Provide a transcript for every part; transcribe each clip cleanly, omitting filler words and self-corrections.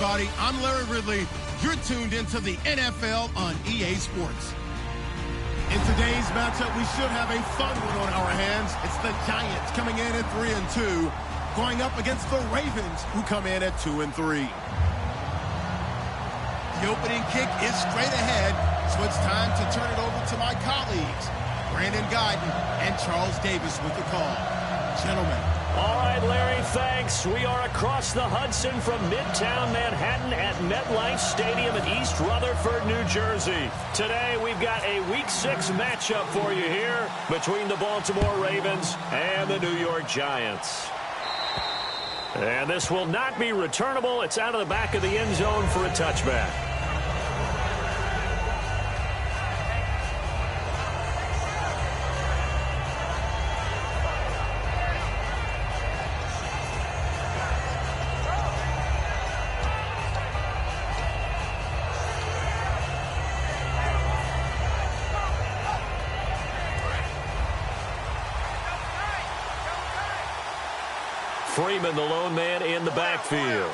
everybody. I'm Larry Ridley. You're tuned into the NFL on EA Sports. In today's matchup, we should have a fun one on our hands. It's the Giants coming in at 3-2, going up against the Ravens, who come in at 2-3. The opening kick is straight ahead, so it's time to turn it over to my colleagues, Brandon Guyton and Charles Davis with the call. Gentlemen. All right, Larry, thanks. We are across the Hudson from Midtown Manhattan at MetLife Stadium in East Rutherford, New Jersey. Today, we've got a Week 6 matchup for you here between the Baltimore Ravens and the New York Giants. And this will not be returnable. It's out of the back of the end zone for a touchback. Freeman, the lone man in the backfield.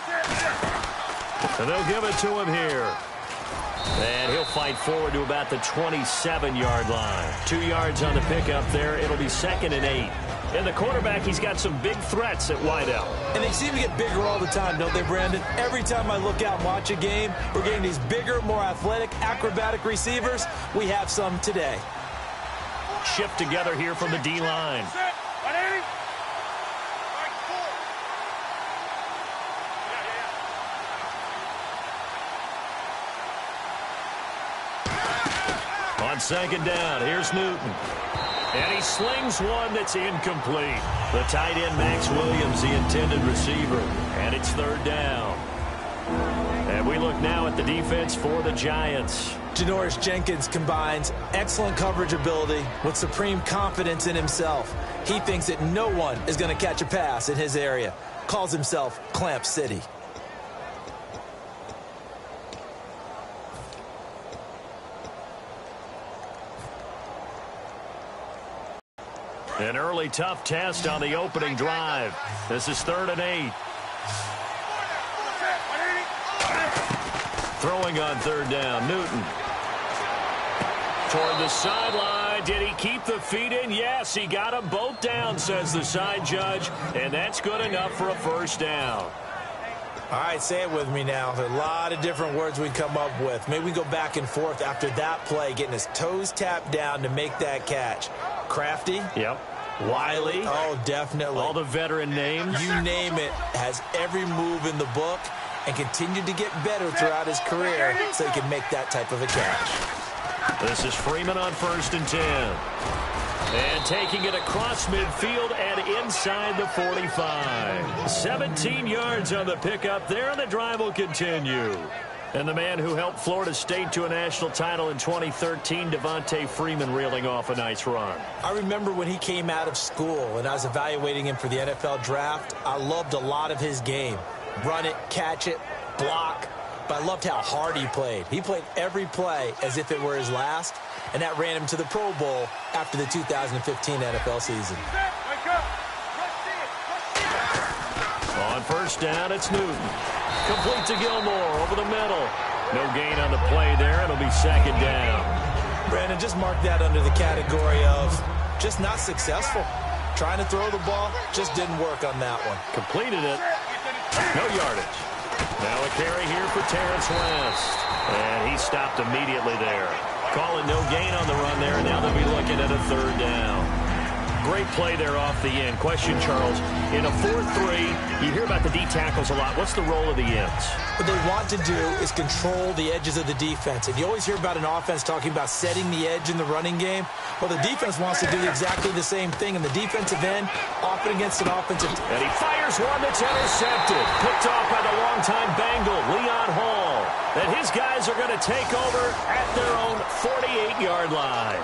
And they'll give it to him here. And he'll fight forward to about the 27-yard line. 2 yards on the pickup there. It'll be 2nd and 8. And the quarterback, he's got some big threats at wideout. And they seem to get bigger all the time, don't they, Brandon? Every time I look out and watch a game, we're getting these bigger, more athletic, acrobatic receivers. We have some today. Shift together here from the D-line. On 2nd down, here's Newton. And he slings one that's incomplete. The tight end, Max Williams, the intended receiver. And it's 3rd down. And we look now at the defense for the Giants. Janoris Jenkins combines excellent coverage ability with supreme confidence in himself. He thinks that no one is going to catch a pass in his area. Calls himself Clamp City. An early tough test on the opening drive. This is 3rd and 8. Throwing on 3rd down, Newton. Toward the sideline. Did he keep the feet in? Yes, he got them both down, says the side judge. And that's good enough for a 1st down. All right, say it with me now. There are a lot of different words we come up with. Maybe we go back and forth after that play, getting his toes tapped down to make that catch. Crafty. Yep. Wiley. Oh, definitely. All the veteran names. You name it. Has every move in the book and continued to get better throughout his career so he can make that type of a catch. This is Freeman on 1st and 10. And taking it across midfield and inside the 45. 17 yards on the pickup there, and the drive will continue. And the man who helped Florida State to a national title in 2013, Devontae Freeman, reeling off a nice run. I remember when he came out of school and I was evaluating him for the NFL draft. I loved a lot of his game. Run it, catch it, block. But I loved how hard he played. He played every play as if it were his last, and that ran him to the Pro Bowl after the 2015 NFL season. On 1st down, it's Newton. Complete to Gilmore over the middle. No gain on the play there. It'll be 2nd down. Brandon, just mark that under the category of just not successful. Trying to throw the ball, just didn't work on that one. Completed it. No yardage. Now a carry here for Terrence West. And he stopped immediately there. Calling no gain on the run there, and now they'll be looking at a 3rd down. Great play there off the end. Question, Charles. In a 4-3, you hear about the D tackles a lot. What's the role of the ends? What they want to do is control the edges of the defense. And you always hear about an offense talking about setting the edge in the running game. Well, the defense wants to do exactly the same thing. In the defensive end, often against an offensive. And he fires one that's intercepted. Picked off by the longtime Bengal, Leon Hall. And his guys are going to take over at their own 48-yard line.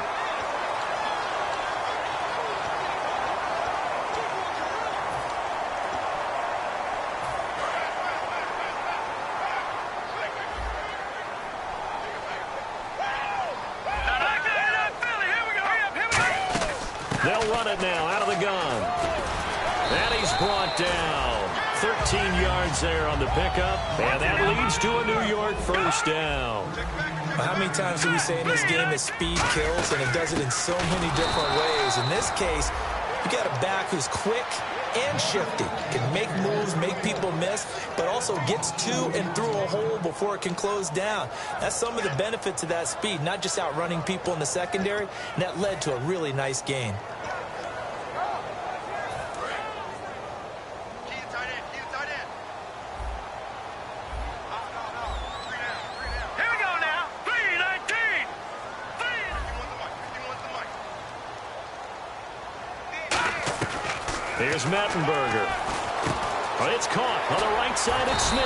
They'll run it now out of the gun. And he's brought down. 13 yards there on the pickup, and that leads to a New York first down. How many times do we say in this game that speed kills, and it does it in so many different ways? In this case, you got a back who's quick and shifty, can make moves, make people miss, but also gets to and through a hole before it can close down. That's some of the benefits of that speed, not just outrunning people in the secondary, and that led to a really nice gain. Here's Mettenberger. Oh, it's caught on the right side of Smith.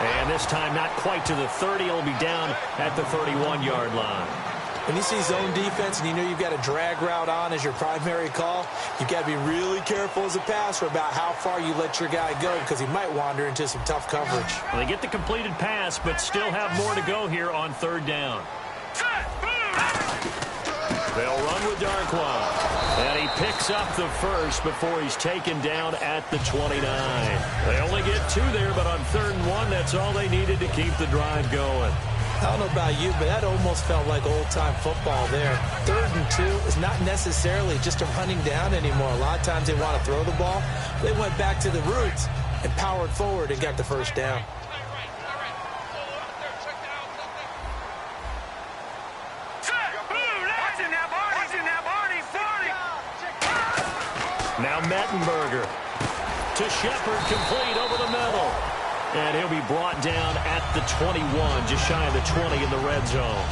And this time not quite to the 30. He'll be down at the 31-yard line. When you see zone defense and you know you've got a drag route on as your primary call, you've got to be really careful as a passer about how far you let your guy go because he might wander into some tough coverage. Well, they get the completed pass, but still have more to go here on third down. They'll run with Darkwa. And he picks up the first before he's taken down at the 29. They only get 2 there, but on 3rd and 1, that's all they needed to keep the drive going. I don't know about you, but that almost felt like old-time football there. 3rd and 2 is not necessarily just a running down anymore. A lot of times they want to throw the ball. They went back to the roots and powered forward and got the first down. Now Mettenberger to Shepard, complete over the middle. And he'll be brought down at the 21, just shy of the 20 in the red zone.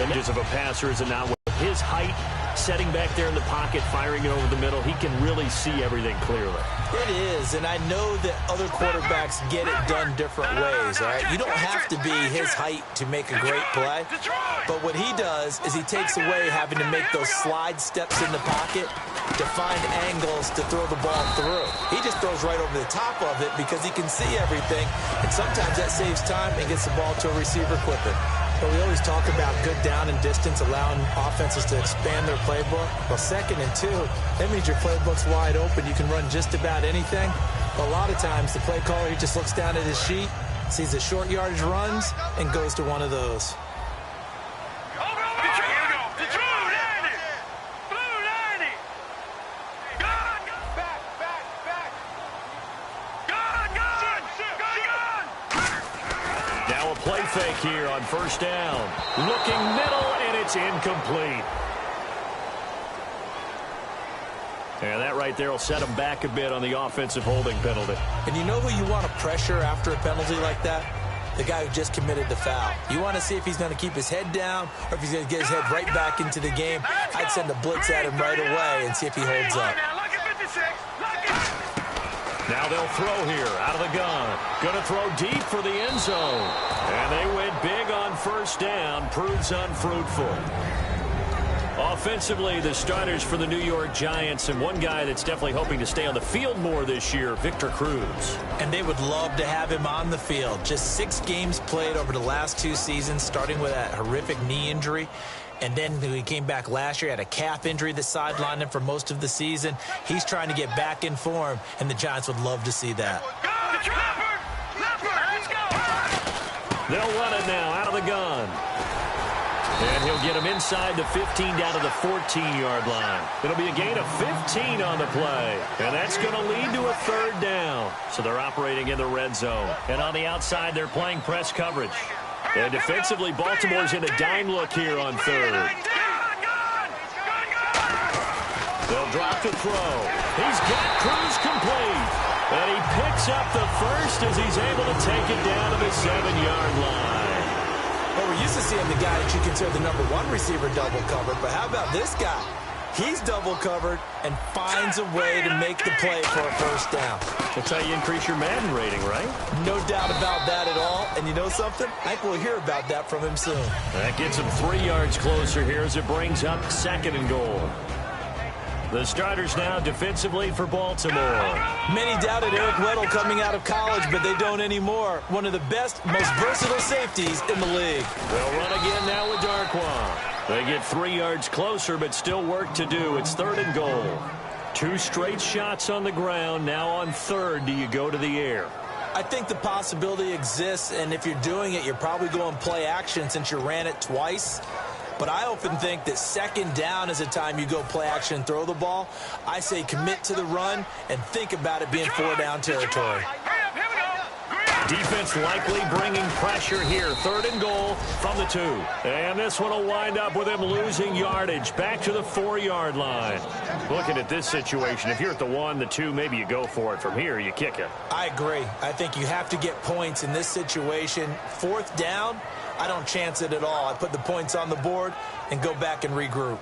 And just of a passer is not with his height, setting back there in the pocket, firing it over the middle. He can really see everything clearly. It is, and I know that other quarterbacks get it done different ways, all right? You don't have to be his height to make a great play, but what he does is he takes away having to make those slide steps in the pocket to find angles to throw the ball through. He just throws right over the top of it because he can see everything, and sometimes that saves time and gets the ball to a receiver quicker. But we always talk about good down and distance, allowing offenses to expand their playbook. Well, 2nd and 2, that means your playbook's wide open. You can run just about anything. But a lot of times, the play caller, he just looks down at his sheet, sees the short yardage runs, and goes to one of those. Play fake here on first down. Looking middle, and it's incomplete. And that right there will set him back a bit on the offensive holding penalty. And you know who you want to pressure after a penalty like that? The guy who just committed the foul. You want to see if he's going to keep his head down or if he's going to get his head right back into the game. I'd send a blitz at him right away and see if he holds up. Now they'll throw here out of the gun. Going to throw deep for the end zone. And they went big on first down. Proves unfruitful. Offensively, the starters for the New York Giants, and one guy that's definitely hoping to stay on the field more this year, Victor Cruz. And they would love to have him on the field. Just 6 games played over the last 2 seasons, starting with that horrific knee injury. And then when he came back last year, had a calf injury that sidelined him for most of the season. He's trying to get back in form, and the Giants would love to see that. They'll run it now out of the gun. And he'll get him inside the 15 down to the 14-yard line. It'll be a gain of 15 on the play. And that's going to lead to a 3rd down. So they're operating in the red zone. And on the outside, they're playing press coverage. And defensively, Baltimore's in a dime look here on 3rd. They'll drop the throw. He's got Cruz complete. And he picks up the first as he's able to take it down to the 7-yard line. Well, we're used to seeing the guy that you consider the #1 receiver double covered, but how about this guy? He's double covered and finds a way to make the play for a first down. That's how you increase your Madden rating, right? No doubt about that at all. And you know something? I think we'll hear about that from him soon. That gets him 3 yards closer here as it brings up 2nd and goal. The starters now defensively for Baltimore. Many doubted Eric Weddle coming out of college, but they don't anymore. One of the best, most versatile safeties in the league. They'll run again now with Darkwa. They get 3 yards closer, but still work to do. It's 3rd and goal. 2 straight shots on the ground. Now on third, do you go to the air? I think the possibility exists, and if you're doing it, you're probably going play action since you ran it twice. But I often think that second down is a time you go play action and throw the ball. I say commit to the run and think about it being 4-down territory. Defense likely bringing pressure here. 3rd and goal from the 2. And this one will wind up with him losing yardage. Back to the 4-yard line. Looking at this situation, if you're at the 1, the 2, maybe you go for it. From here, you kick it. I agree. I think you have to get points in this situation. 4th down, I don't chance it at all. I put the points on the board and go back and regroup.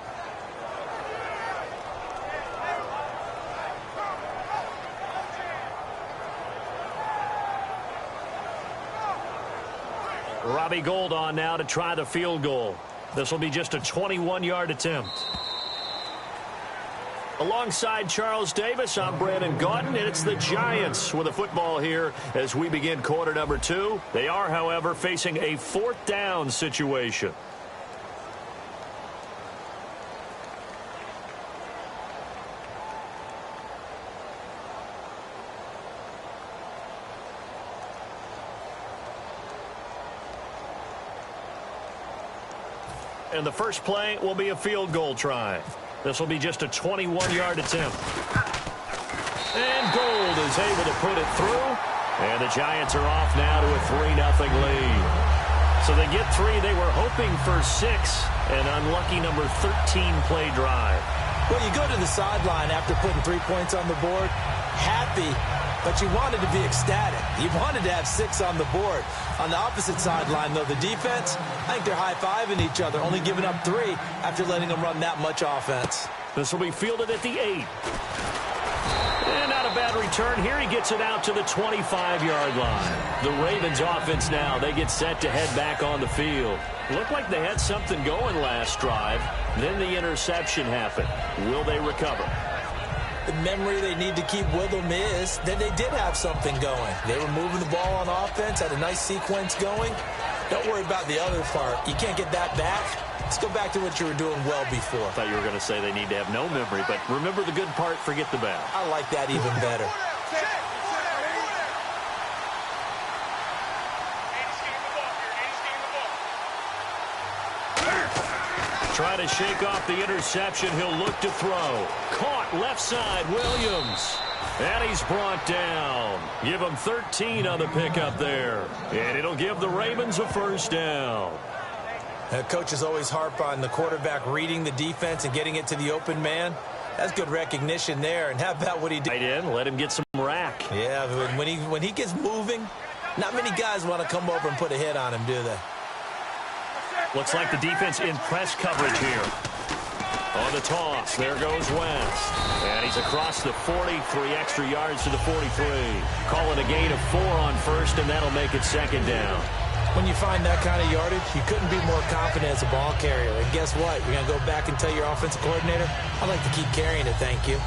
Robbie Gould on now to try the field goal. This will be just a 21-yard attempt. Alongside Charles Davis, I'm Brandon Gaudin, and it's the Giants with a football here as we begin quarter number 2. They are, however, facing a 4th down situation. And the first play will be a field goal try. This will be just a 21-yard attempt. And Gould is able to put it through. And the Giants are off now to a 3-0 lead. So they get 3. They were hoping for 6. An unlucky number 13 play drive. Well, you go to the sideline after putting 3 points on the board, happy, but you wanted to be ecstatic. You wanted to have 6 on the board. On the opposite sideline, though, the defense, I think they're high-fiving each other, only giving up 3 after letting them run that much offense. This will be fielded at the 8. And not a bad return here. He gets it out to the 25-yard line. The Ravens offense now, they get set to head back on the field. Looked like they had something going last drive. Then the interception happened. Will they recover? The memory they need to keep with them is that they did have something going. They were moving the ball on offense, had a nice sequence going. Don't worry about the other part. You can't get that back. Let's go back to what you were doing well before. I thought you were going to say they need to have no memory, but remember the good part, forget the bad. I like that even better. Try to shake off the interception. He'll look to throw. Caught left side, Williams. And he's brought down. Give him 13 on the pickup there. And it'll give the Ravens a 1st down. Coaches always harp on the quarterback reading the defense and getting it to the open man. That's good recognition there. And how about what he did? Right in, let him get some rack. Yeah, when he gets moving, not many guys want to come over and put a hit on him, do they? Looks like the defense in press coverage here. On the toss, there goes West. And he's across the 40, 3 extra yards to the 43. Calling a gain of 4 on 1st, and that'll make it 2nd down. When you find that kind of yardage, you couldn't be more confident as a ball carrier. And guess what? You're going to go back and tell your offensive coordinator, I'd like to keep carrying it, thank you.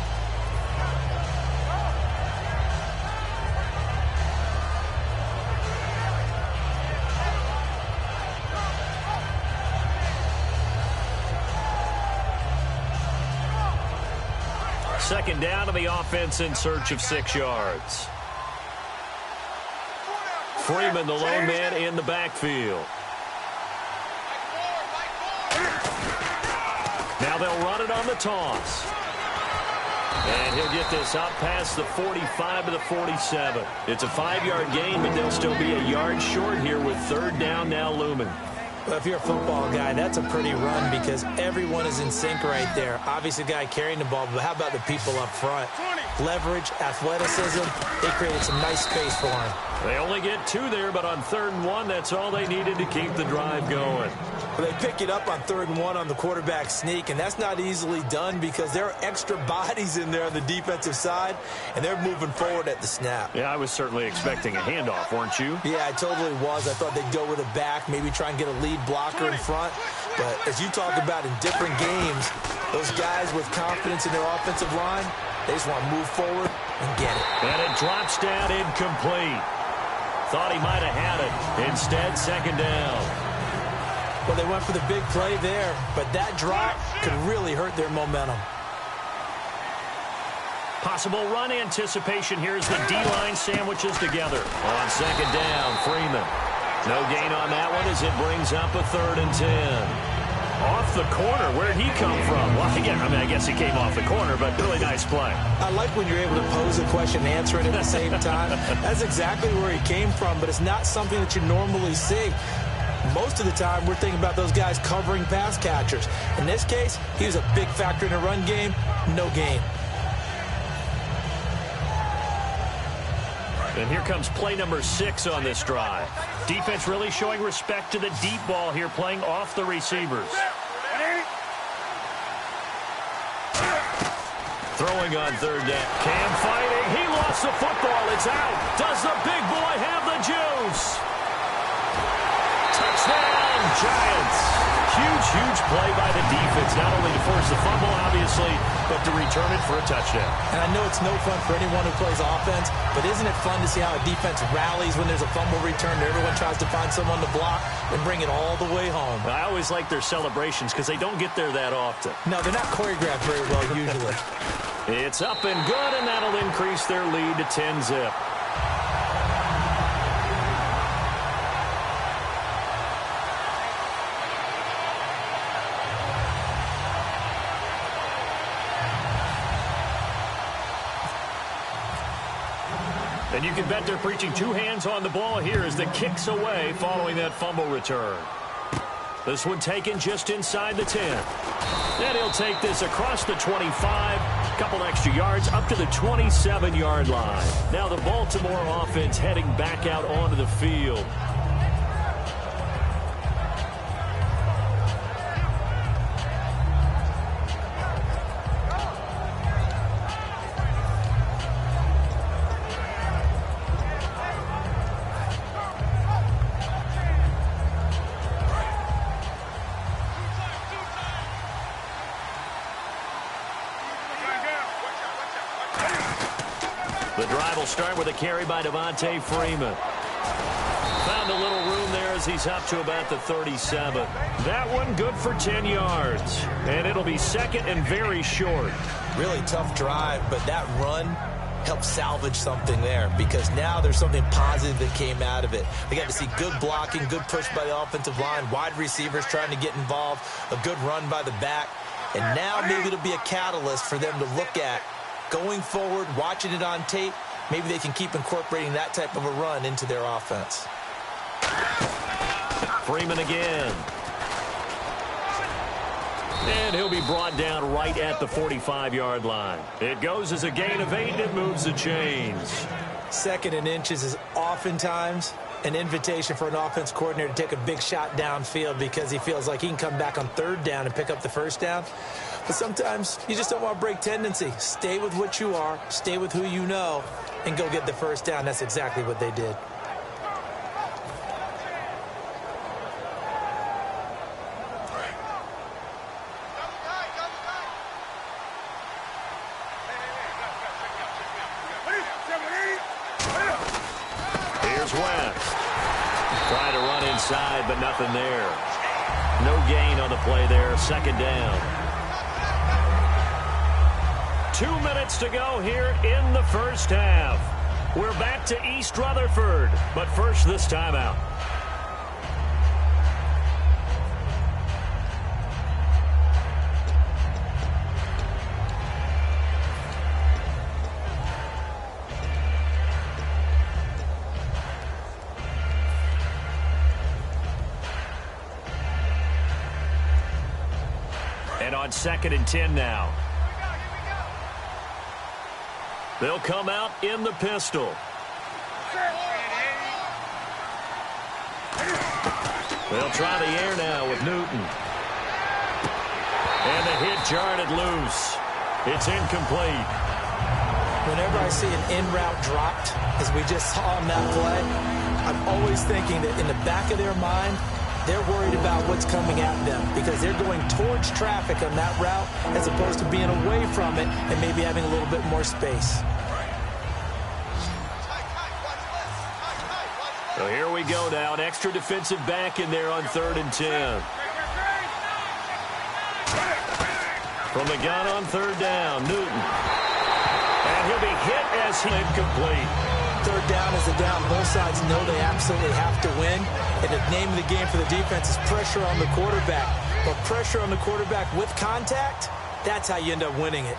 Second down to the offense in search of 6 yards. Freeman, the lone man in the backfield. Now they'll run it on the toss. And he'll get this up past the 45 to the 47. It's a 5-yard gain, but they'll still be a yard short here with 3rd down now looming. Well, if you're a football guy, that's a pretty run because everyone is in sync right there. Obviously, the guy carrying the ball, but how about the people up front? Leverage, athleticism, they created some nice space for him. They only get 2 there, but on 3rd and 1, that's all they needed to keep the drive going. Well, they pick it up on 3rd and 1 on the quarterback sneak, and that's not easily done because there are extra bodies in there on the defensive side, and they're moving forward at the snap. Yeah, I was certainly expecting a handoff, weren't you? Yeah, I totally was. I thought they'd go with a back, maybe try and get a lead blocker in front. But as you talk about in different games, those guys with confidence in their offensive line, they just want to move forward and get it. And it drops down incomplete. Thought he might have had it. Instead, 2nd down. Well, they went for the big play there, but that drop could really hurt their momentum. Possible run anticipation here as the D-line sandwiches together. On second down, Freeman. No gain on that one as it brings up a 3rd and 10. Off the corner. Where did he come from? Well, again, I guess he came off the corner, but really nice play. I like when you're able to pose a question and answer it at the same time. That's exactly where he came from, but it's not something that you normally see. Most of the time, we're thinking about those guys covering pass catchers. In this case, he was a big factor in the run game. No gain. And here comes play number 6 on this drive. Defense really showing respect to the deep ball here, playing off the receivers. Throwing on 3rd down. Cam fighting. He lost the football. It's out. Does the big boy have the juice? Touchdown, Giants. Huge play by the defense, not only to force the fumble, obviously, but to return it for a touchdown. And I know it's no fun for anyone who plays offense, but isn't it fun to see how a defense rallies when there's a fumble return and everyone tries to find someone to block and bring it all the way home? I always like their celebrations because they don't get there that often. No, they're not choreographed very well usually. It's up and good, and that'll increase their lead to 10-zip. And you can bet they're preaching 2 hands on the ball here as the kick's away following that fumble return. This one taken just inside the 10. And he'll take this across the 25, couple extra yards up to the 27-yard line. Now the Baltimore offense heading back out onto the field. The drive will start with a carry by Devontae Freeman. Found a little room there as he's up to about the 37. That one good for 10 yards. And it'll be 2nd and very short. Really tough drive, but that run helped salvage something there because now there's something positive that came out of it. They got to see good blocking, good push by the offensive line, wide receivers trying to get involved, a good run by the back. And now maybe it'll be a catalyst for them to look at going forward, watching it on tape. Maybe they can keep incorporating that type of a run into their offense. Freeman again. And he'll be brought down right at the 45-yard line. It goes as a gain of 8, and it moves the chains. 2nd and inches is oftentimes an invitation for an offense coordinator to take a big shot downfield because he feels like he can come back on 3rd down and pick up the 1st down. But sometimes you just don't want to break tendency. Stay with what you are, stay with who you know, and go get the 1st down. That's exactly what they did. Here's West. Trying to run inside, but nothing there. No gain on the play there. 2nd down. 2 minutes to go here in the first half. We're back to East Rutherford, but first this timeout. And on 2nd and 10 now. They'll come out in the pistol. They'll try the air now with Newton. And the hit jarred it loose. It's incomplete. Whenever I see an in route dropped, as we just saw on that play, I'm always thinking that in the back of their mind, they're worried about what's coming at them because they're going towards traffic on that route as opposed to being away from it and maybe having a little bit more space. So here we go now. An extra defensive back in there on 3rd and 10. From the gun on 3rd down, Newton. he'll be hit as he incomplete. Third down is a down. Both sides know they absolutely have to win. And the name of the game for the defense is pressure on the quarterback. But pressure on the quarterback with contact, that's how you end up winning it.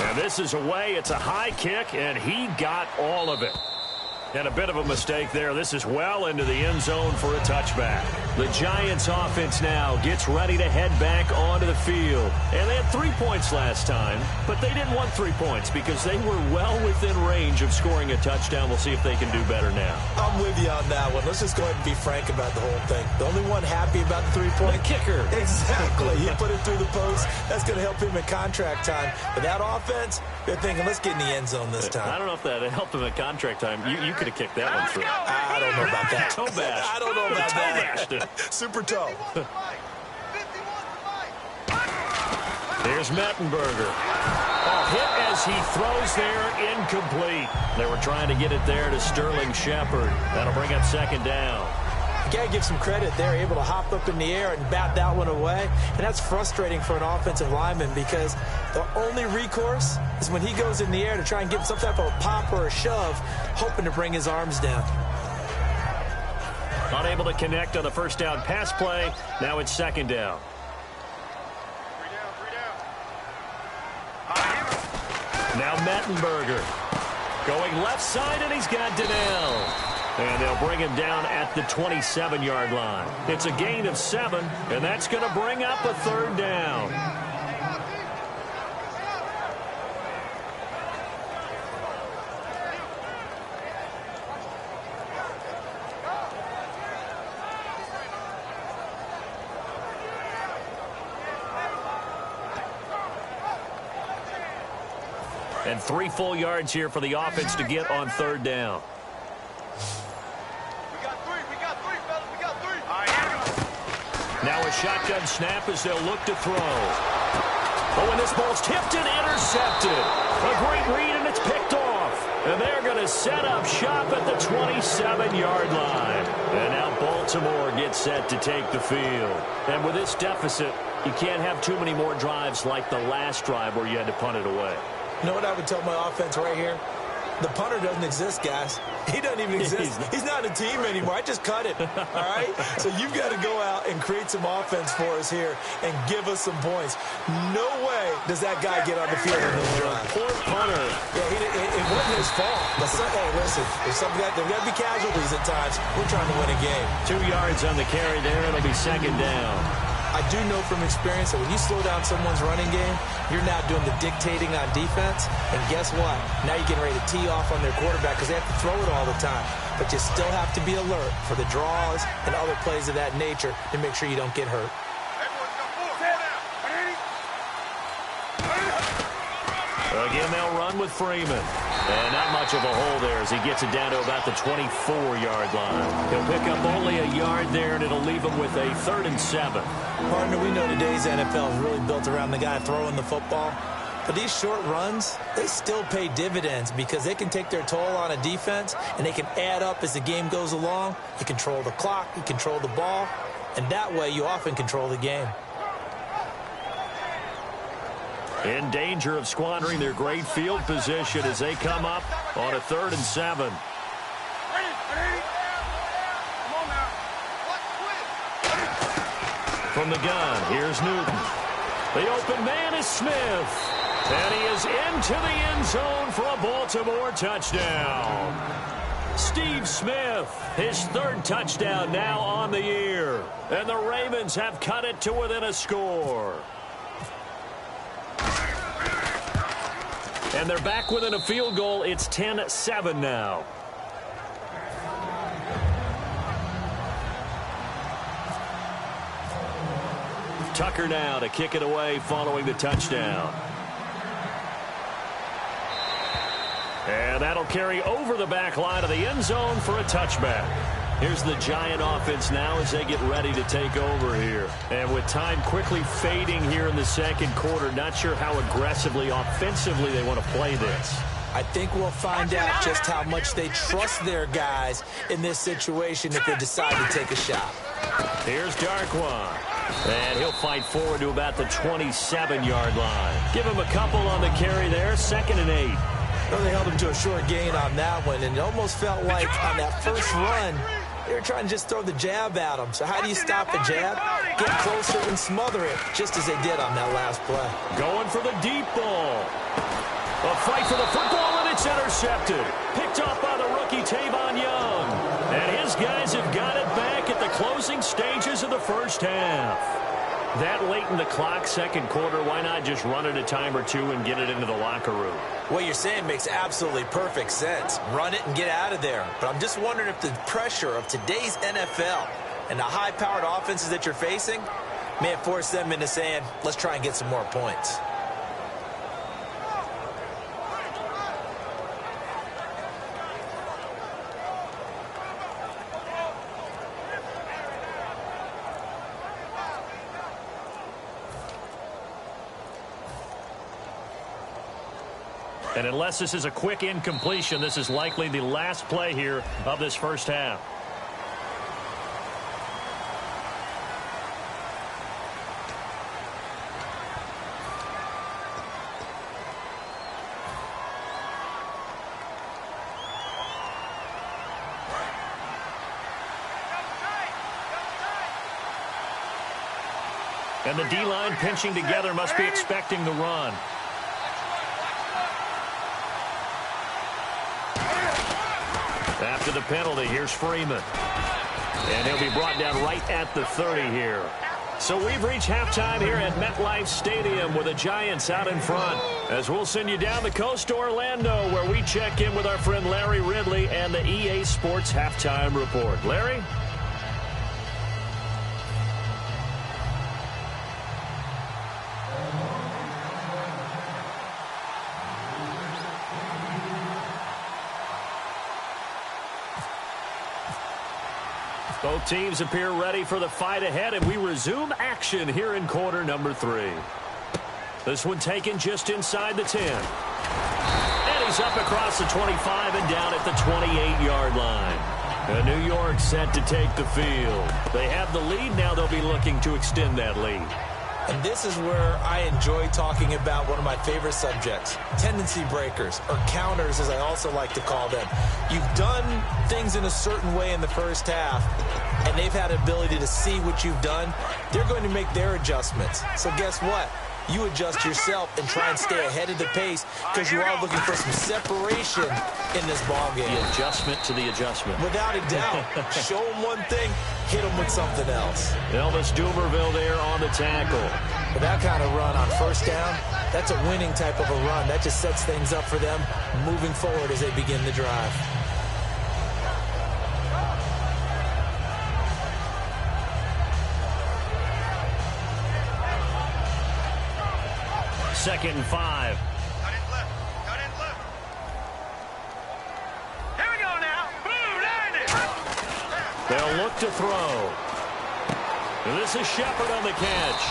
And this is away. It's a high kick, and he got all of it. And a bit of a mistake there. This is well into the end zone for a touchback. The Giants offense now gets ready to head back onto the field. And they had 3 points last time, but they didn't want 3 points because they were well within range of scoring a touchdown. We'll see if they can do better now. I'm with you on that one. Let's just go ahead and be frank about the whole thing. The only one happy about the 3-point? The kicker. Exactly. He put it through the post. That's going to help him in contract time. But that offense, they're thinking, let's get in the end zone this time. I don't know if that helped him at contract time. You could have kicked that one through. I don't know about that. Toe bash. I don't know about that. Bashed. Super toe. There's Mettenberger. Hit as he throws there, incomplete. They were trying to get it there to Sterling Shepard. That'll bring up second down. You got to give some credit. They're able to hop up in the air and bat that one away. And that's frustrating for an offensive lineman because the only recourse is when he goes in the air to try and get some type of a pop or a shove, hoping to bring his arms down. Unable to connect on the first down pass play. Now it's second down. Now Mettenberger going left side, and he's got Donnell. And they'll bring him down at the 27-yard line. It's a gain of 7, and that's going to bring up a third down. And 3 full yards here for the offense to get on third down. Now a shotgun snap as they'll look to throw. Oh, and this ball's tipped and intercepted. A great read, and it's picked off. And they're going to set up shop at the 27-yard line. And now Baltimore gets set to take the field. And with this deficit, you can't have too many more drives like the last drive where you had to punt it away. You know what I would tell my offense right here? The punter doesn't exist, guys. He doesn't even exist. He's not a team anymore. I just cut it, all right? So you've got to go out and create some offense for us here and give us some points. No way does that guy get on the field in this drive. Poor punter. Yeah, it wasn't his fault. But hey, listen, there's got to be casualties at times. We're trying to win a game. 2 yards on the carry there. It'll be second down. I do know from experience that when you slow down someone's running game, you're now doing the dictating on defense. And guess what? Now you're getting ready to tee off on their quarterback because they have to throw it all the time. But you still have to be alert for the draws and other plays of that nature to make sure you don't get hurt. Again, they'll run with Freeman. And not much of a hole there as he gets it down to about the 24-yard line. He'll pick up only a yard there, and it'll leave him with a 3rd and 7. Partner, we know today's NFL is really built around the guy throwing the football. But these short runs, they still pay dividends because they can take their toll on a defense, and they can add up as the game goes along. You control the clock, you control the ball, and that way you often control the game. In danger of squandering their great field position as they come up on a 3rd and 7. From the gun, here's Newton. The open man is Smith. And he is into the end zone for a Baltimore touchdown. Steve Smith, his 3rd touchdown now on the year. And the Ravens have cut it to within a score. And they're back within a field goal. It's 10-7 now. Tucker now to kick it away following the touchdown. And that'll carry over the back line of the end zone for a touchback. Here's the Giant offense now as they get ready to take over here. And with time quickly fading here in the second quarter, not sure how aggressively, offensively they want to play this. I think we'll find out just how much they trust their guys in this situation if they decide to take a shot. Here's Darkwa. And he'll fight forward to about the 27-yard line. Give him a couple on the carry there, 2nd and 8. Well, they held him to a short gain on that one, and it almost felt like on that first run, they were trying to just throw the jab at him. So how do you stop a jab? Get closer and smother it, just as they did on that last play. Going for the deep ball. A fight for the football, and it's intercepted. Picked off by the rookie Tavon Young. And his guys have got it back at the closing stages of the first half. That late in the clock, second quarter, why not just run it a time or two and get it into the locker room? What you're saying makes absolutely perfect sense. Run it and get out of there. But I'm just wondering if the pressure of today's NFL and the high-powered offenses that you're facing may have forced them into saying, let's try and get some more points. And unless this is a quick incompletion, this is likely the last play here of this first half. And the D-line pinching together must be expecting the run. After the penalty, here's Freeman. And he'll be brought down right at the 30 here. So we've reached halftime here at MetLife Stadium with the Giants out in front. As we'll send you down the coast to Orlando, where we check in with our friend Larry Ridley and the EA Sports Halftime Report. Larry? Both teams appear ready for the fight ahead, and we resume action here in quarter number 3. This one taken just inside the 10. And he's up across the 25 and down at the 28-yard line. And New York set to take the field. They have the lead. Now they'll be looking to extend that lead. And this is where I enjoy talking about one of my favorite subjects, tendency breakers, or counters as I also like to call them. You've done things in a certain way in the first half, and they've had the ability to see what you've done. They're going to make their adjustments. So guess what? You adjust yourself and try and stay ahead of the pace because you are looking for some separation in this ballgame. The adjustment to the adjustment. Without a doubt. Show them one thing, hit them with something else. Elvis Dumerville there on the tackle. With that kind of run on first down, that's a winning type of a run. That just sets things up for them moving forward as they begin the drive. Second and 5. Cut it left. Cut it left. Here we go now. Boom, there it is. They'll look to throw. And this is Shepard on the catch.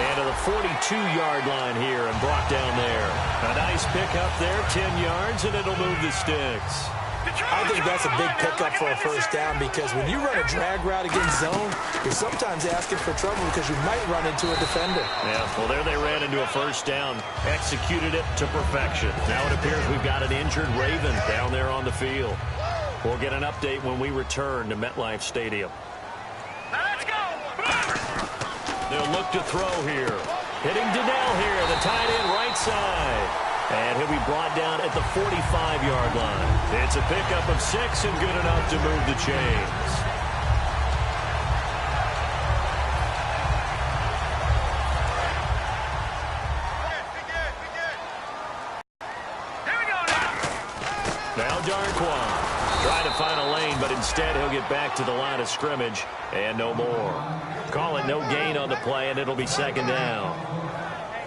And to the 42-yard line here and brought down there. A nice pickup there, 10 yards, and it'll move the sticks. I think that's a big pickup for a first down because when you run a drag route against zone, you're sometimes asking for trouble because you might run into a defender. Yeah, well, there they ran into a first down, executed it to perfection. Now it appears we've got an injured Raven down there on the field. We'll get an update when we return to MetLife Stadium. Now let's go. They'll look to throw here. Hitting Donnell here, the tight end right side. And he'll be brought down at the 45-yard line. It's a pickup of 6 and good enough to move the chains. Now Darkwa trying to find a lane, but instead he'll get back to the line of scrimmage and no more. Call it no gain on the play, and it'll be second down.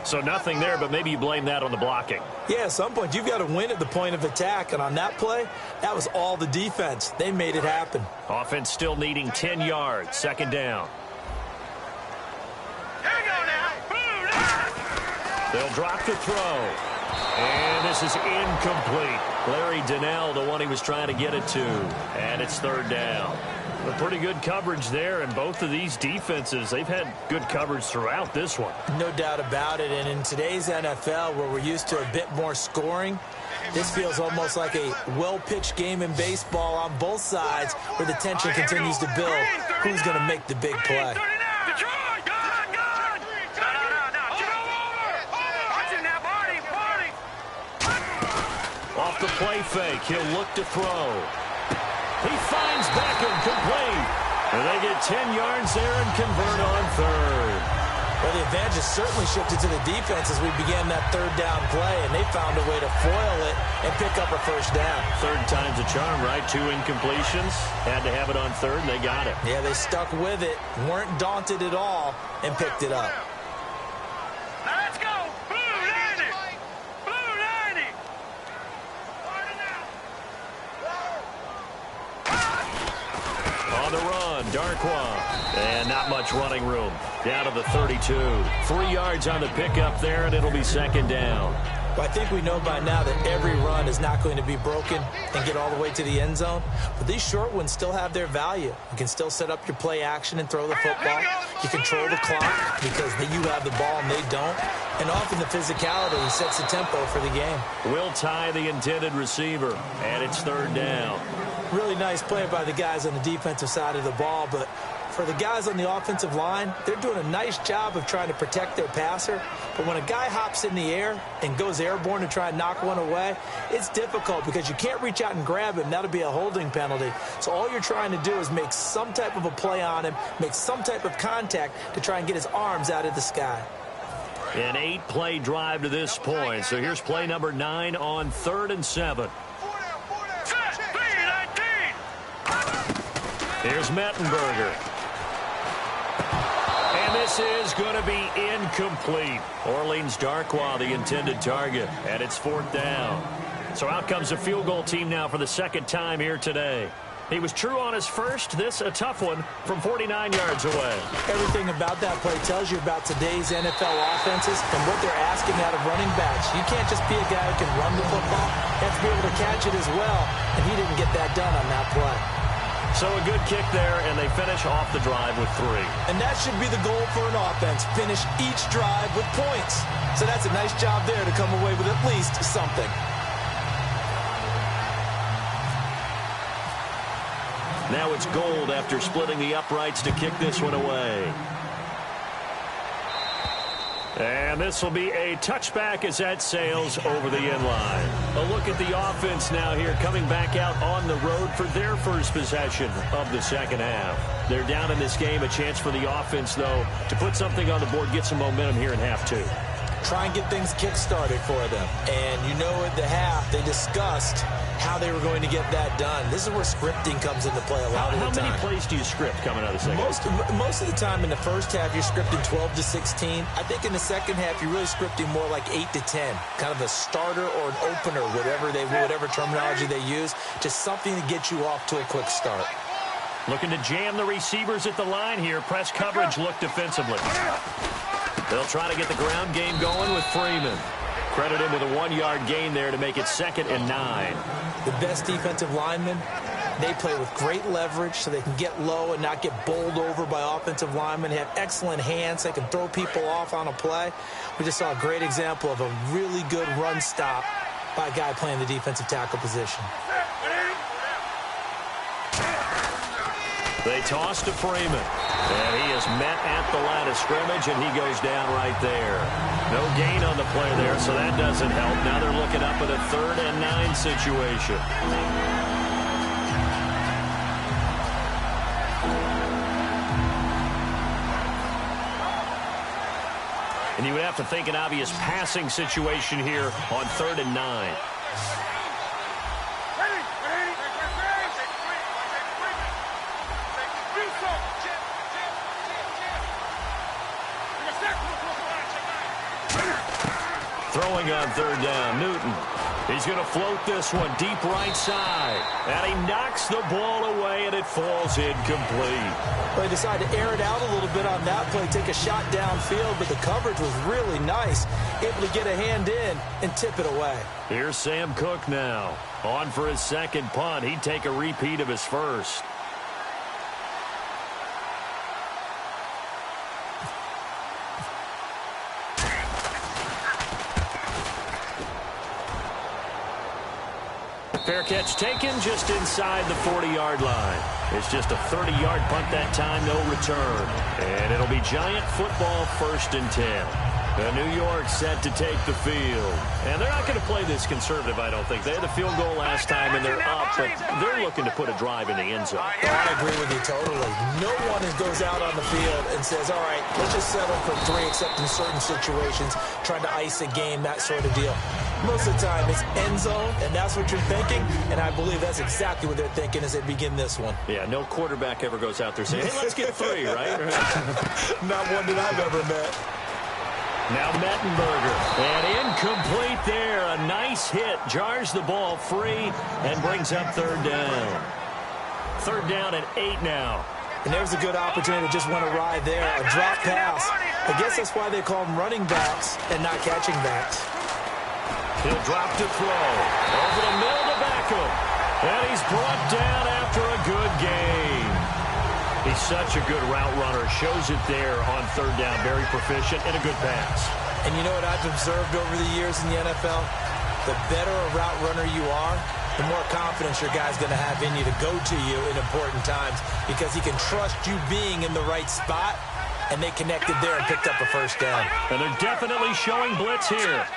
So nothing there, but maybe you blame that on the blocking. Yeah, at some point you've got to win at the point of attack, and on that play, that was all the defense. They made it happen. Offense still needing 10 yards, second down. Here we go now. They'll drop the throw. And this is incomplete. Larry Donnell, the one he was trying to get it to. And it's third down. A pretty good coverage there, and both of these defenses, they've had good coverage throughout this one. No doubt about it, and in today's NFL, where we're used to a bit more scoring, this feels almost like a well-pitched game in baseball on both sides, where the tension continues to build. Who's going to make the big play? Off the play fake, he'll look to throw. He finds Beckham, complete. And they get 10 yards there and convert on third. Well, the advantage has certainly shifted to the defense as we began that third down play, and they found a way to foil it and pick up a first down. Third time's a charm, right? 2 incompletions. Had to have it on third, and they got it. Yeah, they stuck with it, weren't daunted at all, and picked it up. Now let's go. Blue 90. Blue 90. On the run, Darkwa. And not much running room. Down to the 32. 3 yards on the pickup there, and it'll be second down. But I think we know by now that every run is not going to be broken and get all the way to the end zone. But these short ones still have their value. You can still set up your play action and throw the football. You control the clock because you have the ball and they don't. And often the physicality sets the tempo for the game. Will tie the intended receiver, and it's third down. Really nice play by the guys on the defensive side of the ball, but for the guys on the offensive line, they're doing a nice job of trying to protect their passer. But when a guy hops in the air and goes airborne to try and knock one away, it's difficult because you can't reach out and grab him. That'll be a holding penalty. So all you're trying to do is make some type of a play on him, make some type of contact to try and get his arms out of the sky. An 8-play drive to this point. So here's play number 9 on 3rd and 7. Here's Mettenberger. And this is going to be incomplete. Orleans Darkwa, the intended target, and it's 4th down. So out comes a field goal team now for the second time here today. He was true on his first. This a tough one from 49 yards away. Everything about that play tells you about today's NFL offenses and what they're asking out of running backs. You can't just be a guy who can run the football. You have to be able to catch it as well, and he didn't get that done on that play. So a good kick there, and they finish off the drive with 3. And that should be the goal for an offense, finish each drive with points. So that's a nice job there to come away with at least something. Now it's Gold after splitting the uprights to kick this one away. And this will be a touchback as that sails over the end line. A look at the offense now here coming back out on the road for their first possession of the second half. They're down in this game. A chance for the offense, though, to put something on the board, get some momentum here in half 2. Try and get things kick-started for them. And you know at the half, they discussed how they were going to get that done. This is where scripting comes into play a lot of the time. How many plays do you script coming out of the second half? Most of the time in the first half, you're scripting 12 to 16. I think in the second half, you're really scripting more like 8 to 10. Kind of a starter or an opener, whatever terminology they use. Just something to get you off to a quick start. Looking to jam the receivers at the line here. Press coverage look defensively. They'll try to get the ground game going with Freeman. Credit him with a 1-yard gain there to make it 2nd and 9. The best defensive linemen, they play with great leverage so they can get low and not get bowled over by offensive linemen. They have excellent hands. They can throw people off on a play. We just saw a great example of a really good run stop by a guy playing the defensive tackle position. They toss to Freeman. And he is met at the line of scrimmage, and he goes down right there. No gain on the play there, so that doesn't help. Now they're looking up at a 3rd and 9 situation. And you would have to think an obvious passing situation here on 3rd and 9. Throwing on 3rd down, Newton. He's going to float this one deep right side. And he knocks the ball away, and it falls incomplete. They decided to air it out a little bit on that play, take a shot downfield, but the coverage was really nice. Able to get a hand in and tip it away. Here's Sam Cook now. On for his second punt. He'd take a repeat of his first. Fair catch taken just inside the 40-yard line. It's just a 30-yard punt that time, no return. And it'll be Giant football 1st and 10. New York set to take the field. And they're not going to play this conservative, I don't think. They had the field goal last time, and they're up, but they're looking to put a drive in the end zone. I agree with you totally. No one goes out on the field and says, all right, let's just settle for 3, except in certain situations, trying to ice a game, that sort of deal. Most of the time, it's end zone, and that's what you're thinking, and I believe that's exactly what they're thinking as they begin this one. Yeah, no quarterback ever goes out there saying, hey, let's get 3, right? Not one that I've ever met. Now Mettenberger, and incomplete there. A nice hit, jars the ball free, and brings up 3rd down. 3rd down and 8 now. And there's a good opportunity to just want to ride there. A drop pass. I guess that's why they call them running backs and not catching backs. He'll drop to throw. Over the middle to Beckham. And he's brought down after a good game. He's such a good route runner. Shows it there on 3rd down. Very proficient and a good pass. And you know what I've observed over the years in the NFL? The better a route runner you are, the more confidence your guy's going to have in you to go to you in important times because he can trust you being in the right spot, and they connected there and picked up a 1st down. And they're definitely showing blitz here.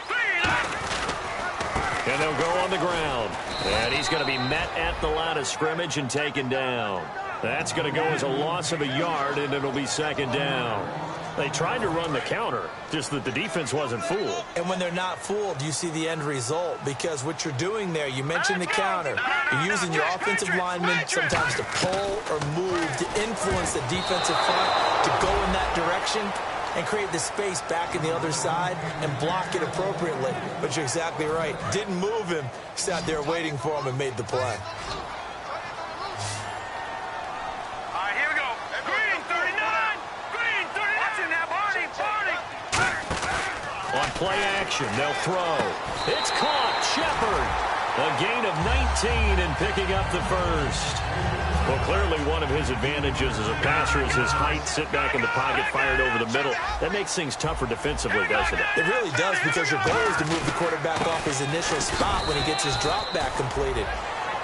And they'll go on the ground. And he's going to be met at the line of scrimmage and taken down. That's going to go as a loss of a yard, and it'll be 2nd down. They tried to run the counter, just that the defense wasn't fooled. And when they're not fooled, you see the end result, because what you're doing there, you mentioned the counter. You're using your offensive linemen sometimes to pull or move to influence the defensive front to go in that direction and create the space back in the other side and block it appropriately. But you're exactly right. Didn't move him, sat there waiting for him and made the play. On play action, they'll throw. It's caught. Shepard. A gain of 19 and picking up the 1st. Well, clearly one of his advantages as a passer is his height. Sit back in the pocket, fired over the middle. That makes things tougher defensively, doesn't it? It really does, because your goal is to move the quarterback off his initial spot when he gets his drop back completed.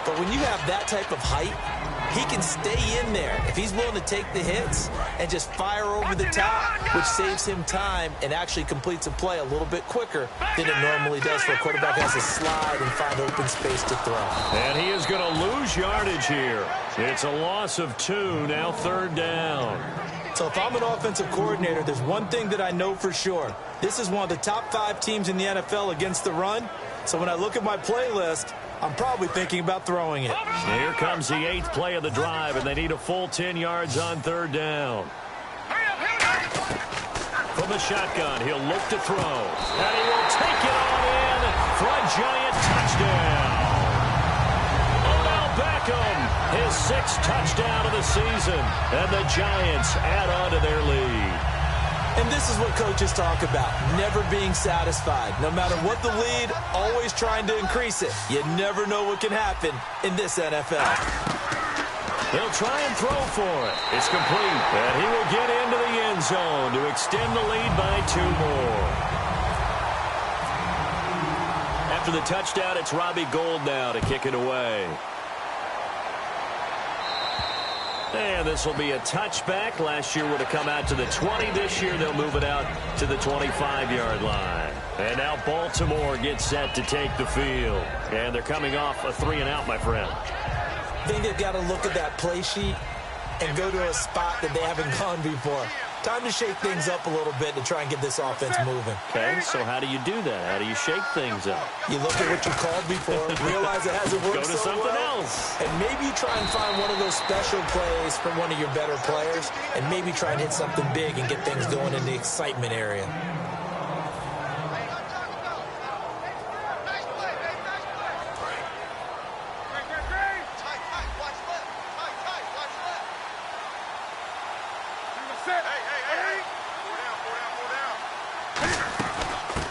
But when you have that type of height, he can stay in there if he's willing to take the hits and just fire over the top, which saves him time and actually completes a play a little bit quicker than it normally does for a quarterback who has to slide and find open space to throw. And he is going to lose yardage here. It's a loss of 2, now 3rd down. So if I'm an offensive coordinator, there's one thing that I know for sure. This is one of the top 5 teams in the NFL against the run. So when I look at my playlist, I'm probably thinking about throwing it. Here comes the 8th play of the drive, and they need a full 10 yards on 3rd down. From the shotgun, he'll look to throw. And he will take it on in for a Giant touchdown. Odell Beckham, his 6th touchdown of the season. And the Giants add on to their lead. And this is what coaches talk about, never being satisfied. No matter what the lead, always trying to increase it. You never know what can happen in this NFL. He'll try and throw for it. It's complete. And he will get into the end zone to extend the lead by 2 more. After the touchdown, it's Robbie Gould now to kick it away. And this will be a touchback. Last year would have come out to the 20. This year they'll move it out to the 25-yard line. And now Baltimore gets set to take the field. And they're coming off a 3-and-out, my friend. I think they've got to look at that play sheet and go to a spot that they haven't gone before. Time to shake things up a little bit to try and get this offense moving. Okay, so how do you do that? How do you shake things up? You look at what you called before, realize it hasn't worked Go to something else. and maybe you try and find one of those special plays from one of your better players, and maybe try and hit something big and get things going in the excitement area.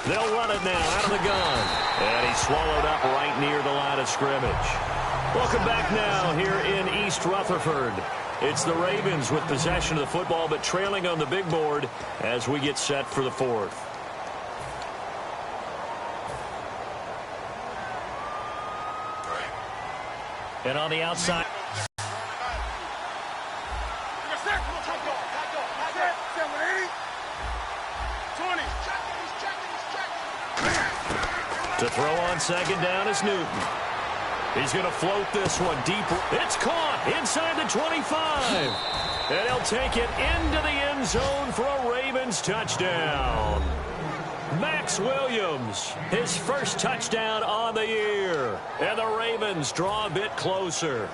They'll run it now out of the gun. And he's swallowed up right near the line of scrimmage. Welcome back now here in East Rutherford. It's the Ravens with possession of the football, but trailing on the big board as we get set for the fourth. And on the outside. To throw on second down is Newton. He's going to float this one deep. It's caught inside the 25. And he'll take it into the end zone for a Ravens touchdown. Max Williams, his first touchdown on the year. And the Ravens draw a bit closer.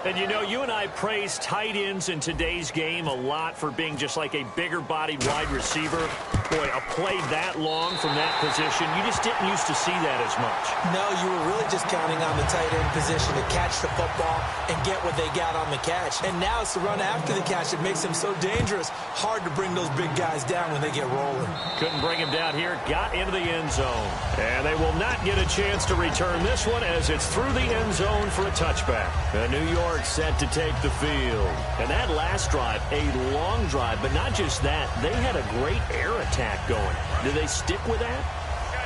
And, you know, you and I praise tight ends in today's game a lot for being just like a bigger-bodied wide receiver. Boy, a play that long from that position, you just didn't used to see that as much. No, you were really just counting on the tight end position to catch the football and get what they got on the catch. And now it's the run after the catch that makes them so dangerous. Hard to bring those big guys down when they get rolling. Couldn't bring him down here. Got into the end zone. And they will not get a chance to return this one as it's through the end zone for a touchback. New York set to take the field. And that last drive, a long drive, but not just that. They had a great air attack going. Do they stick with that?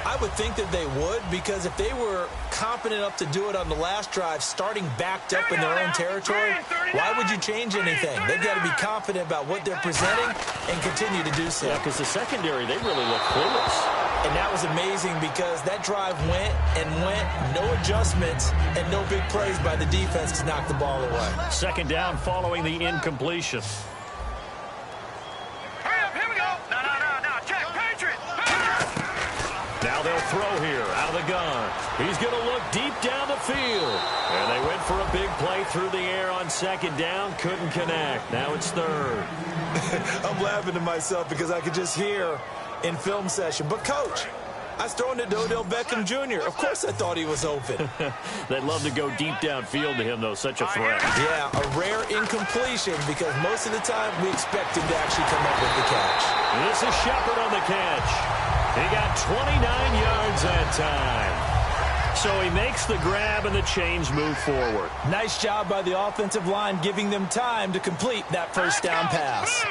I would think that they would, because if they were confident enough to do it on the last drive, starting backed up in their own territory, why would you change anything? They've got to be confident about what they're presenting and continue to do so. Yeah, because the secondary, they really look clueless. And that was amazing because that drive went and went, no adjustments, and no big plays by the defense to knock the ball away. Second down following the incompletion. Now they'll throw here out of the gun. He's going to look deep down the field. And they went for a big play through the air on second down. Couldn't connect. Now it's third. I'm laughing to myself because I could just hear in film session. But, Coach, I was throwing to Odell Beckham Jr. Of course I thought he was open. They'd love to go deep downfield to him, though. Such a threat. Yeah, a rare incompletion because most of the time we expect him to actually come up with the catch. This is Shepard on the catch. He got 29 yards that time. So he makes the grab and the chains move forward. Nice job by the offensive line giving them time to complete that first down pass.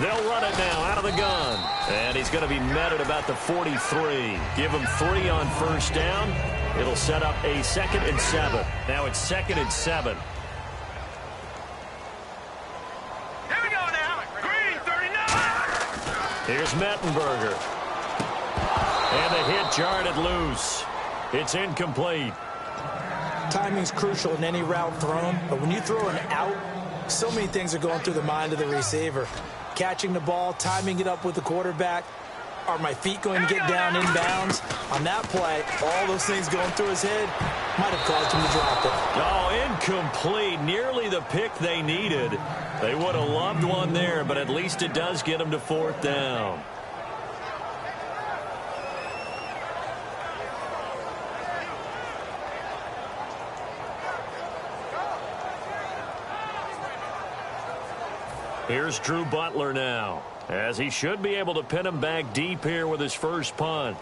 They'll run it now out of the gun. And he's going to be met at about the 43. Give him 3 on first down. It'll set up a 2nd and 7. Now it's 2nd and 7. Here's Mettenberger. And the hit jarred it loose. It's incomplete. Timing's crucial in any route thrown, but when you throw an out, so many things are going through the mind of the receiver. Catching the ball, timing it up with the quarterback. Are my feet going to get down inbounds? On that play, all those things going through his head might have caused him to drop it. Oh, incomplete. Nearly the pick they needed. They would have loved one there, but at least it does get them to 4th down. Here's Drew Butler now, as he should be able to pin him back deep here with his first punt.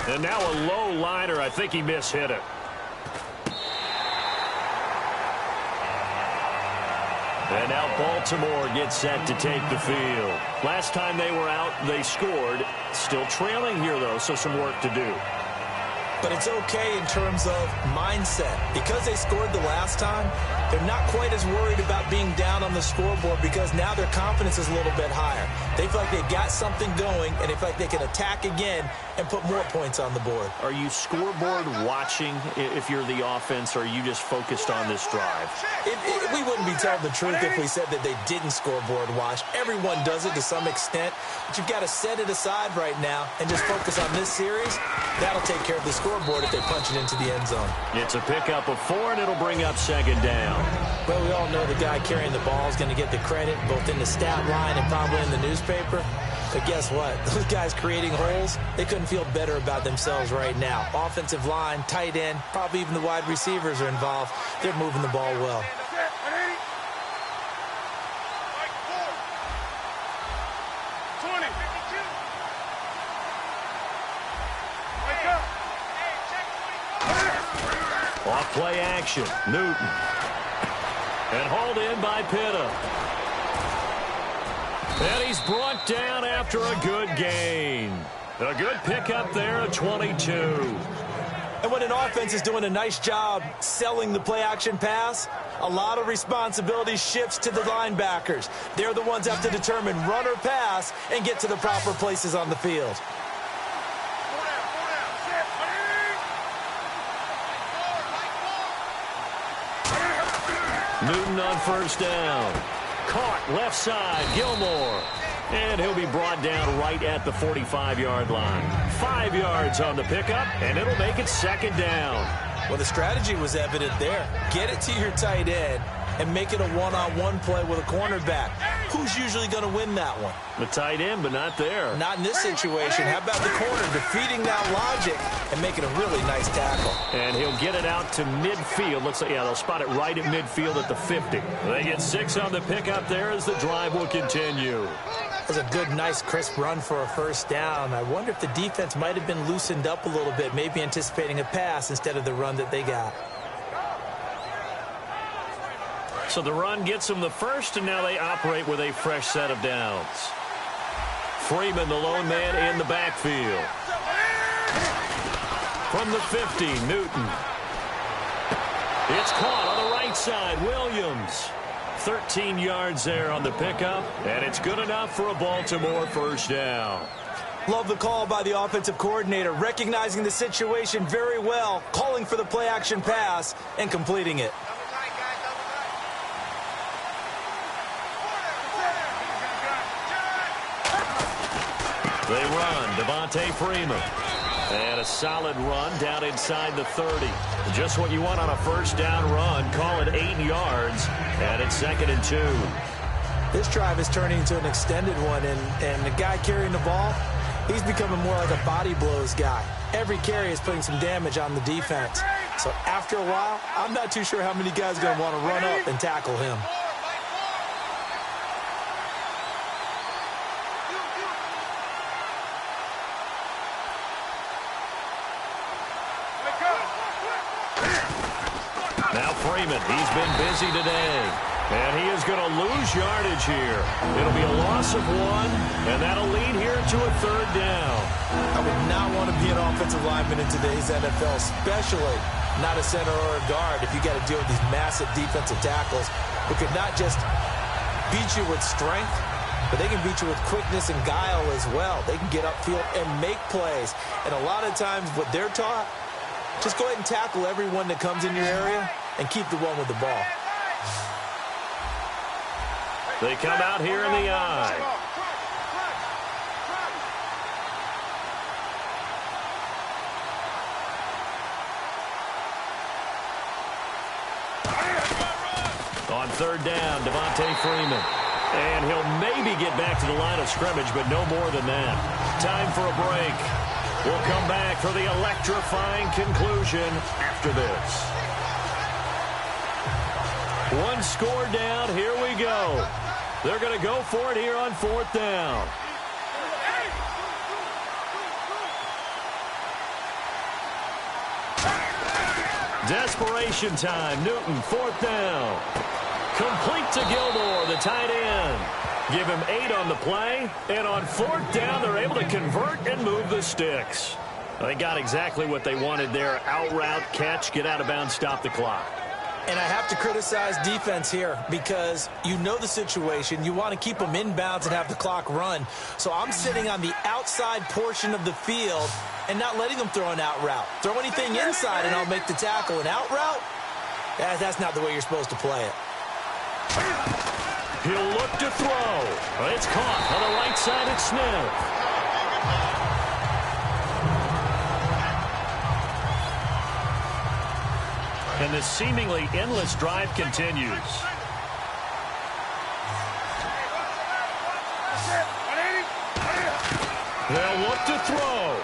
And now a low liner. I think he mishit it. And now Baltimore gets set to take the field. Last time they were out, they scored. Still trailing here, though, so some work to do. But it's okay in terms of mindset. Because they scored the last time, they're not quite as worried about being down on the scoreboard because now their confidence is a little bit higher. They feel like they've got something going, and they feel like they can attack again and put more points on the board. Are you scoreboard watching if you're the offense, or are you just focused on this drive? We wouldn't be telling the truth if we said that they didn't scoreboard watch. Everyone does it to some extent, but you've got to set it aside right now and just focus on this series. That'll take care of the scoreboard if they punch it into the end zone. It's a pickup of 4, and it'll bring up 2nd down. Well, we all know the guy carrying the ball is going to get the credit both in the stat line and probably in the newspaper. But guess what? Those guys creating holes, they couldn't feel better about themselves right now. Offensive line, tight end, probably even the wide receivers are involved. They're moving the ball well. Off play action, Newton. And hauled in by Pitta. And he's brought down after a good gain. A good pickup there at 22. And when an offense is doing a nice job selling the play-action pass, a lot of responsibility shifts to the linebackers. They're the ones that have to determine run or pass and get to the proper places on the field. Newton on first down. Caught left side, Gilmore. And he'll be brought down right at the 45-yard line. 5 yards on the pickup, and it'll make it second down. Well, the strategy was evident there. Get it to your tight end and make it a one-on-one play with a cornerback. Who's usually going to win that one? The tight end, but not there. Not in this situation. How about the corner defeating that logic and making a really nice tackle? And he'll get it out to midfield. Looks like, yeah, they'll spot it right at midfield at the 50. They get 6 on the pickup there as the drive will continue. That was a good, nice, crisp run for a first down. I wonder if the defense might have been loosened up a little bit, maybe anticipating a pass instead of the run that they got. So the run gets them the first, and now they operate with a fresh set of downs. Freeman, the lone man in the backfield. From the 50, Newton. It's caught on the right side, Williams. 13 yards there on the pickup, and it's good enough for a Baltimore first down. Love the call by the offensive coordinator, recognizing the situation very well, calling for the play-action pass, and completing it. They run, Devontae Freeman. And a solid run down inside the 30. Just what you want on a first down run. Call it 8 yards, and it's 2nd and 2. This drive is turning into an extended one, and the guy carrying the ball, he's becoming more like a body blows guy. Every carry is putting some damage on the defense. So after a while, I'm not too sure how many guys are going to want to run up and tackle him. Now Freeman, he's been busy today. And he is going to lose yardage here. It'll be a loss of 1, and that'll lead here to a 3rd down. I would not want to be an offensive lineman in today's NFL, especially not a center or a guard, if you got to deal with these massive defensive tackles who could not just beat you with strength, but they can beat you with quickness and guile as well. They can get upfield and make plays. And a lot of times what they're taught, just go ahead and tackle everyone that comes in your area and keep the one with the ball. They come out here in the eye. On 3rd down, Devontae Freeman. And he'll maybe get back to the line of scrimmage, but no more than that. Time for a break. We'll come back for the electrifying conclusion after this. 1 score down. Here we go. They're going to go for it here on 4th down. Desperation time. Newton, 4th down. Complete to Gilmore, the tight end. Give him 8 on the play. And on 4th down, they're able to convert and move the sticks. They got exactly what they wanted there. Out route, catch, get out of bounds, stop the clock. And I have to criticize defense here because you know the situation. You want to keep them inbounds and have the clock run. So I'm sitting on the outside portion of the field and not letting them throw an out route. Throw anything inside and I'll make the tackle. An out route? That's not the way you're supposed to play it. He'll look to throw. It's caught on the right side at Smith. And this seemingly endless drive continues. They'll look to throw.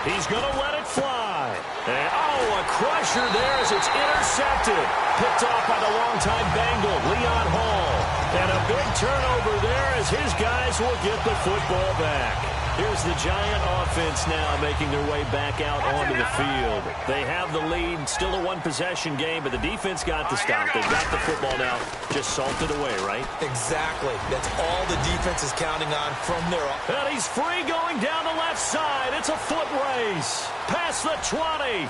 He's going to let it fly. And, oh, a crusher there as it's intercepted. Picked off by the longtime Bengal, Leon Hall. And a big turnover there as his guys will get the football back. Here's the Giant offense now making their way back out onto the field. They have the lead, still a one-possession game, but the defense got the stop. They've got the football now, just salted away, right? Exactly. That's all the defense is counting on from there. And he's free going down the left side. It's a foot race. Past the 20.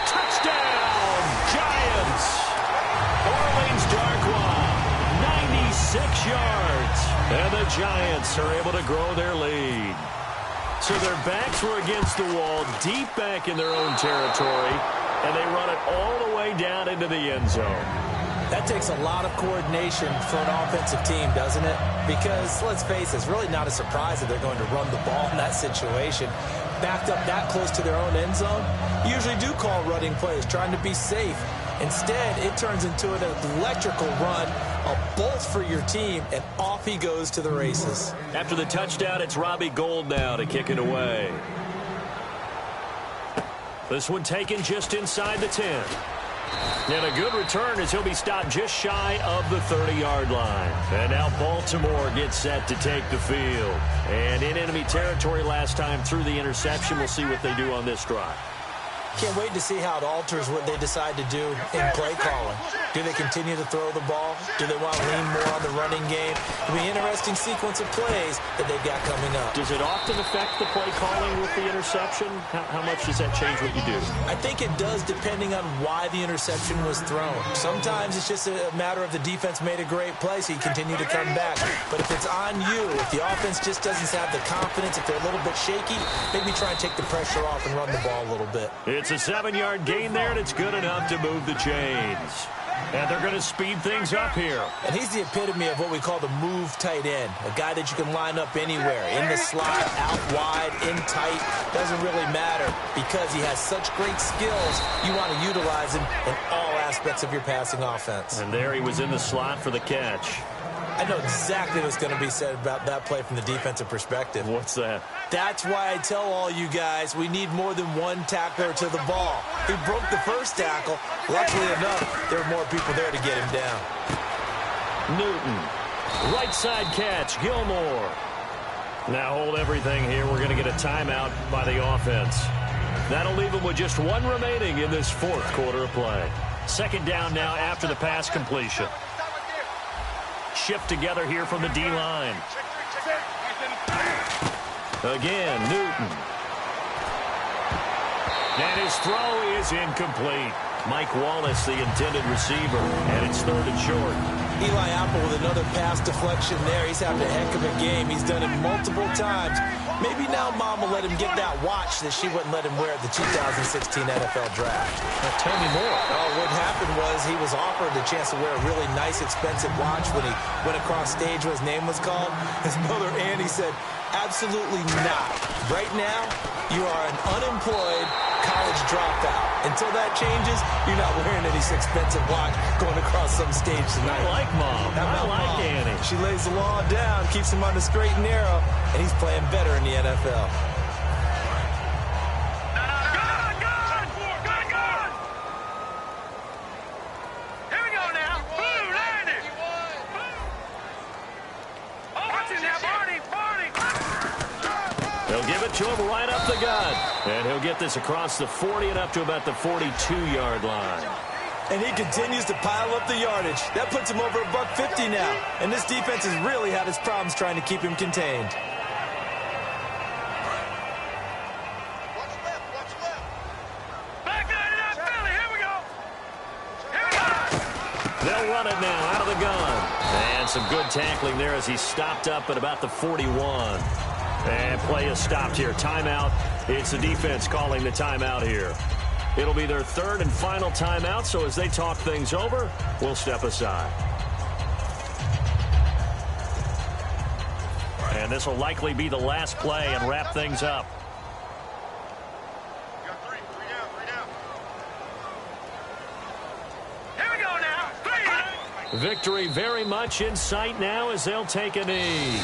Touchdown, Giants. Orleans Darkwa, 96 yards. And the Giants are able to grow their lead. So their backs were against the wall, deep back in their own territory, and they run it all the way down into the end zone. That takes a lot of coordination for an offensive team, doesn't it? Because, let's face it, it's really not a surprise that they're going to run the ball in that situation. Backed up that close to their own end zone, you usually do call running plays, trying to be safe. Instead, it turns into an electrical run, a bolt for your team, and off he goes to the races. After the touchdown, it's Robbie Gould now to kick it away. This one taken just inside the 10. And a good return as he'll be stopped just shy of the 30-yard line. And now Baltimore gets set to take the field. And in enemy territory last time through the interception. We'll see what they do on this drive. Can't wait to see how it alters what they decide to do in play calling. Do they continue to throw the ball? Do they want to lean more on the running game? It'll be an interesting sequence of plays that they've got coming up. Does it often affect the play calling with the interception? How much does that change what you do? I think it does depending on why the interception was thrown. Sometimes it's just a matter of the defense made a great play, so you continue to come back. But if it's on you, if the offense just doesn't have the confidence, if they're a little bit shaky, maybe try and take the pressure off and run the ball a little bit. It's a 7-yard gain there, and it's good enough to move the chains. And they're going to speed things up here. And he's the epitome of what we call the move tight end. A guy that you can line up anywhere. In the slot, out wide, in tight. Doesn't really matter because he has such great skills. You want to utilize him in all aspects of your passing offense. And there he was in the slot for the catch. I know exactly what's going to be said about that play from the defensive perspective. What's that? That's why I tell all you guys we need more than one tackler to the ball. He broke the first tackle. Luckily enough, there were more people there to get him down. Newton. Right side catch. Gilmore. Now hold everything here. We're going to get a timeout by the offense. That'll leave them with just one remaining in this fourth quarter of play. Second down now after the pass completion. Shift together here from the D-line. Again, Newton. And his throw is incomplete. Mike Wallace, the intended receiver, and it's third and short. Eli Apple with another pass deflection there. He's having a heck of a game. He's done it multiple times. Maybe now Mom will let him get that watch that she wouldn't let him wear at the 2016 NFL Draft. Now, tell me more. Oh, what happened was he was offered the chance to wear a really nice, expensive watch when he went across stage when his name was called. His mother, Annie, said, absolutely not. Right now, you are an unemployed college dropout. Until that changes, you're not wearing any expensive watch going across some stage tonight. I like Mom. I like Mom? Annie. She lays the law down, keeps him on the straight and narrow, and he's playing better in the NFL. Here we go now. Blue, landing. Oh, what's in there, Barney? They'll give it to him right up the gut. And he'll get this across the 40 and up to about the 42-yard line. And he continues to pile up the yardage. That puts him over $150 now. And this defense has really had its problems trying to keep him contained. Back it up, Philly. Here we go. Here we go. They'll run it now out of the gun. And some good tackling there as he's stopped up at about the 41. And play is stopped here. Timeout. It's the defense calling the timeout here. It'll be their third and final timeout, so as they talk things over, we'll step aside. And this will likely be the last play and wrap things up. Here we go now. 3. Victory very much in sight now as they'll take a knee.